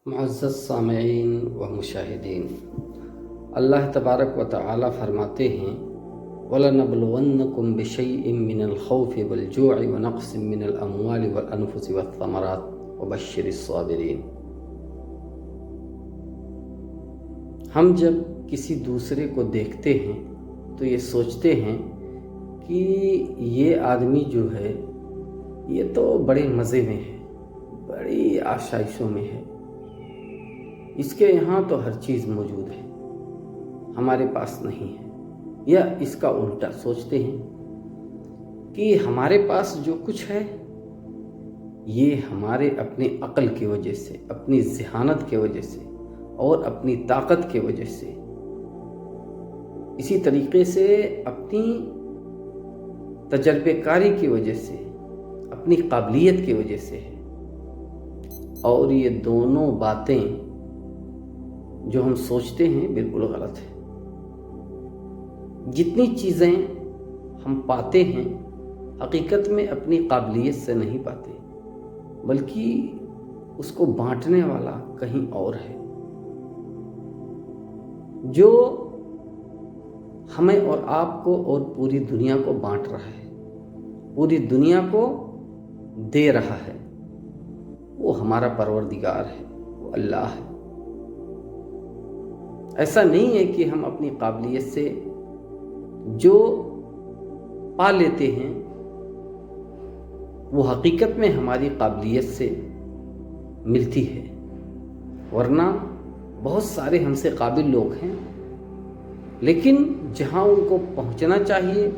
معزز سامعین و مشاہدین، اللہ تبارک و تعالی فرماتے ہیں وَلَنَبْلُوَنَّكُمْ بِشَيْءٍ مِّنَ الْخَوْفِ وَالْجُوعِ وَنَقْصٍ مِّنَ الْأَمْوَالِ وَالْأَنفُسِ وَالثَّمَرَاتِ وَبَشِّرِ الصَّابِرِينَ۔ ہم جب کسی دوسرے کو دیکھتے ہیں تو یہ سوچتے ہیں کہ یہ آدمی جو ہے یہ تو بڑے مزے میں ہے، بڑی آشائشوں میں ہے، اس کے یہاں تو ہر چیز موجود ہے، ہمارے پاس نہیں ہے۔ یا اس کا الٹا سوچتے ہیں کہ ہمارے پاس جو کچھ ہے یہ ہمارے اپنے عقل کی وجہ سے، اپنی ذہانت کی وجہ سے اور اپنی طاقت کی وجہ سے، اسی طریقے سے اپنی تجربے کاری کی وجہ سے، اپنی قابلیت کی وجہ سے ہے۔ اور یہ دونوں باتیں جو ہم سوچتے ہیں بالکل غلط ہے۔ جتنی چیزیں ہم پاتے ہیں حقیقت میں اپنی قابلیت سے نہیں پاتے، بلکہ اس کو بانٹنے والا کہیں اور ہے، جو ہمیں اور آپ کو اور پوری دنیا کو بانٹ رہا ہے، پوری دنیا کو دے رہا ہے، وہ ہمارا پروردگار ہے، وہ اللہ ہے۔ ایسا نہیں ہے کہ ہم اپنی قابلیت سے جو پا لیتے ہیں وہ حقیقت میں ہماری قابلیت سے ملتی ہے، ورنہ بہت سارے ہم سے قابل لوگ ہیں، لیکن جہاں ان کو پہنچنا چاہیے،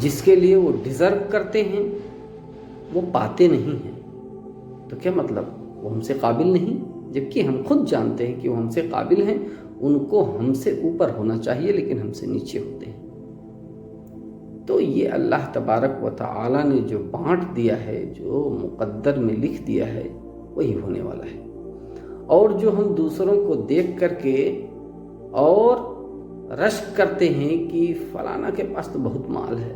جس کے لیے وہ ڈیزرو کرتے ہیں، وہ پاتے نہیں ہیں۔ تو کیا مطلب وہ ہم سے قابل نہیں؟ جبکہ ہم خود جانتے ہیں کہ وہ ہم سے قابل ہیں، ان کو ہم سے اوپر ہونا چاہیے لیکن ہم سے نیچے ہوتے ہیں۔ تو یہ اللہ تبارک و تعالی نے جو بانٹ دیا ہے، جو مقدر میں لکھ دیا ہے، وہی ہونے والا ہے۔ اور جو ہم دوسروں کو دیکھ کر کے اور رشک کرتے ہیں کہ فلانا کے پاس تو بہت مال ہے،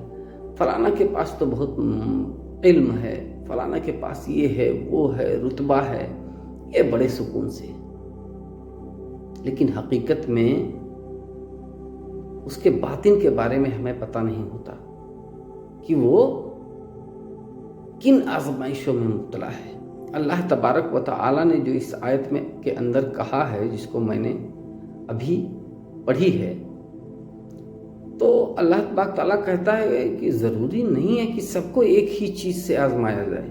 فلانا کے پاس تو بہت علم ہے، فلانا کے پاس یہ ہے، وہ ہے، رتبہ ہے، یہ بڑے سکون سے، لیکن حقیقت میں اس کے باطن کے بارے میں ہمیں پتہ نہیں ہوتا کہ وہ کن آزمائشوں میں مبتلا ہے۔ اللہ تبارک و تعالی نے جو اس آیت میں کے اندر کہا ہے، جس کو میں نے ابھی پڑھی ہے، تو اللہ تبارک تعالیٰ کہتا ہے کہ ضروری نہیں ہے کہ سب کو ایک ہی چیز سے آزمایا جائے۔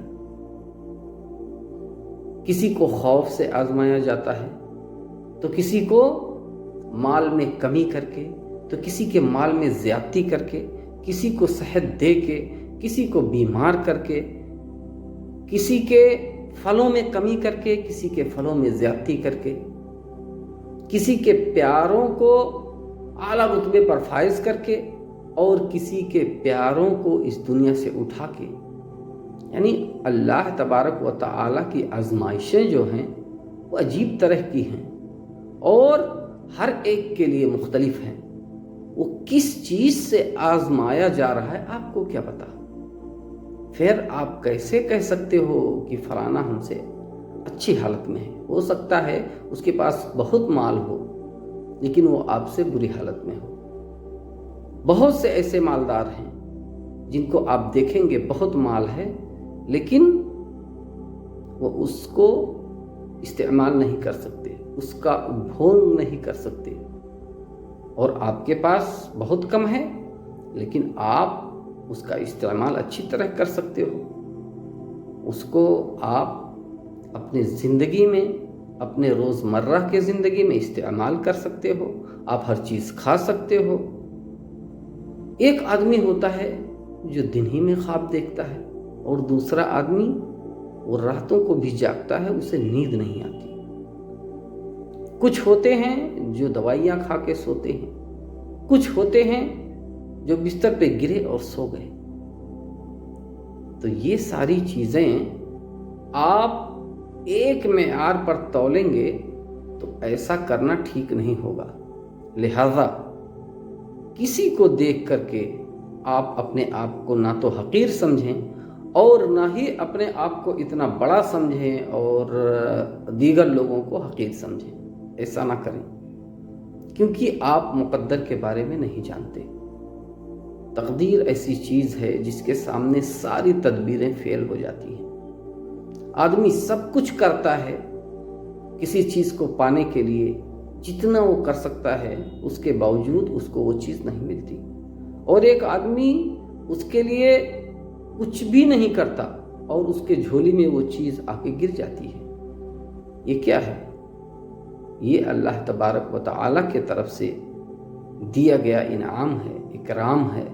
کسی کو خوف سے آزمایا جاتا ہے، تو کسی کو مال میں کمی کر کے، تو کسی کے مال میں زیادتی کر کے، کسی کو صحت دے کے، کسی کو بیمار کر کے، کسی کے پھلوں میں کمی کر کے، کسی کے پھلوں میں زیادتی کر کے، کسی کے پیاروں کو اعلیٰ رتبے پر فائز کر کے، اور کسی کے پیاروں کو اس دنیا سے اٹھا کے۔ یعنی اللہ تبارک و تعالیٰ کی آزمائشیں جو ہیں وہ عجیب طرح کی ہیں، اور ہر ایک کے لیے مختلف ہیں۔ وہ کس چیز سے آزمایا جا رہا ہے آپ کو کیا پتا؟ پھر آپ کیسے کہہ سکتے ہو کہ فلانا ہم سے اچھی حالت میں ہے؟ ہو سکتا ہے اس کے پاس بہت مال ہو لیکن وہ آپ سے بری حالت میں ہو۔ بہت سے ایسے مالدار ہیں جن کو آپ دیکھیں گے بہت مال ہے، لیکن وہ اس کو استعمال نہیں کر سکتے، اس کا اپبھوگ نہیں کر سکتے، اور آپ کے پاس بہت کم ہے لیکن آپ اس کا استعمال اچھی طرح کر سکتے ہو۔ اس کو آپ اپنی زندگی میں، اپنے روزمرہ کے زندگی میں استعمال کر سکتے ہو، آپ ہر چیز کھا سکتے ہو۔ ایک آدمی ہوتا ہے جو دن ہی میں خواب دیکھتا ہے، اور دوسرا آدمی وہ راتوں کو بھی جاگتا ہے، اسے نیند نہیں آتی۔ کچھ ہوتے ہیں جو دوائیاں کھا کے سوتے ہیں، کچھ ہوتے ہیں جو بستر پہ گرے اور سو گئے۔ تو یہ ساری چیزیں آپ ایک معیار پر تولیں گے تو ایسا کرنا ٹھیک نہیں ہوگا۔ لہذا کسی کو دیکھ کر کے آپ اپنے آپ کو نہ تو حقیر سمجھیں اور نہ ہی اپنے آپ کو اتنا بڑا سمجھیں اور دیگر لوگوں کو حقیر سمجھیں، ایسا نہ کریں، کیونکہ آپ مقدر کے بارے میں نہیں جانتے۔ تقدیر ایسی چیز ہے جس کے سامنے ساری تدبیریں فیل ہو جاتی ہیں۔ آدمی سب کچھ کرتا ہے کسی چیز کو پانے کے لیے، جتنا وہ کر سکتا ہے، اس کے باوجود اس کو وہ چیز نہیں ملتی، اور ایک آدمی اس کے لیے کچھ بھی نہیں کرتا اور اس کے جھولی میں وہ چیز آ کے گر جاتی ہے۔ یہ کیا ہے؟ یہ اللہ تبارک و تعالیٰ کے طرف سے دیا گیا انعام ہے، اکرام ہے،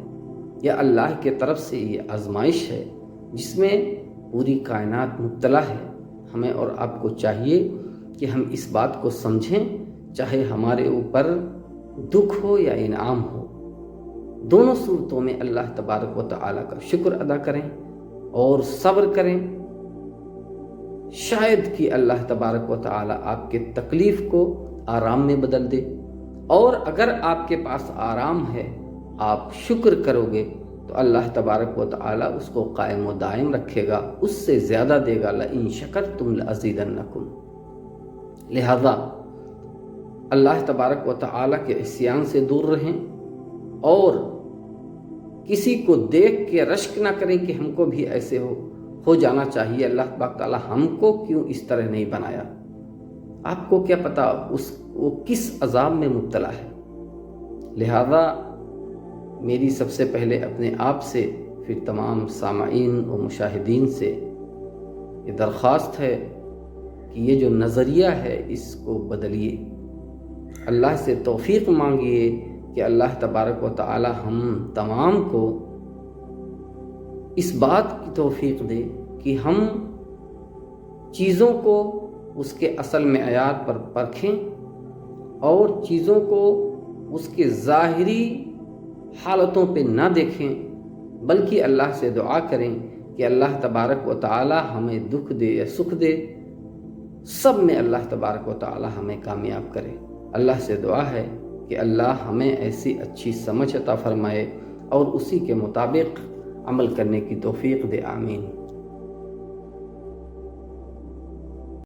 یا اللہ کے طرف سے یہ آزمائش ہے جس میں پوری کائنات مبتلا ہے۔ ہمیں اور آپ کو چاہیے کہ ہم اس بات کو سمجھیں، چاہے ہمارے اوپر دکھ ہو یا انعام ہو، دونوں صورتوں میں اللہ تبارک و تعالیٰ کا شکر ادا کریں اور صبر کریں۔ شاید کہ اللہ تبارک و تعالیٰ آپ کے تکلیف کو آرام میں بدل دے، اور اگر آپ کے پاس آرام ہے، آپ شکر کرو گے تو اللہ تبارک و تعالیٰ اس کو قائم و دائم رکھے گا، اس سے زیادہ دے گا۔ لَإِن شَكَرْتُمْ لَأَزِيدَنَّكُمْ۔ لہذا اللہ تبارک و تعالیٰ کے عصیان سے دور رہیں، اور کسی کو دیکھ کے رشک نہ کریں کہ ہم کو بھی ایسے ہو جانا چاہیے، اللہ تبارک تعالیٰ ہم کو کیوں اس طرح نہیں بنایا؟ آپ کو کیا پتا وہ کس عذاب میں مبتلا ہے؟ لہذا میری سب سے پہلے اپنے آپ سے، پھر تمام سامعین و مشاہدین سے یہ درخواست ہے کہ یہ جو نظریہ ہے اس کو بدلیے، اللہ سے توفیق مانگیے کہ اللہ تبارک و تعالی ہم تمام کو اس بات کی توفیق دے کہ ہم چیزوں کو اس کے اصل معیار پر پرکھیں، اور چیزوں کو اس کے ظاہری حالتوں پہ نہ دیکھیں، بلکہ اللہ سے دعا کریں کہ اللہ تبارک و تعالی ہمیں دکھ دے یا سکھ دے، سب میں اللہ تبارک و تعالی ہمیں کامیاب کرے۔ اللہ سے دعا ہے کہ اللہ ہمیں ایسی اچھی سمجھ عطا فرمائے اور اسی کے مطابق عمل کرنے کی توفیق دے۔ آمین۔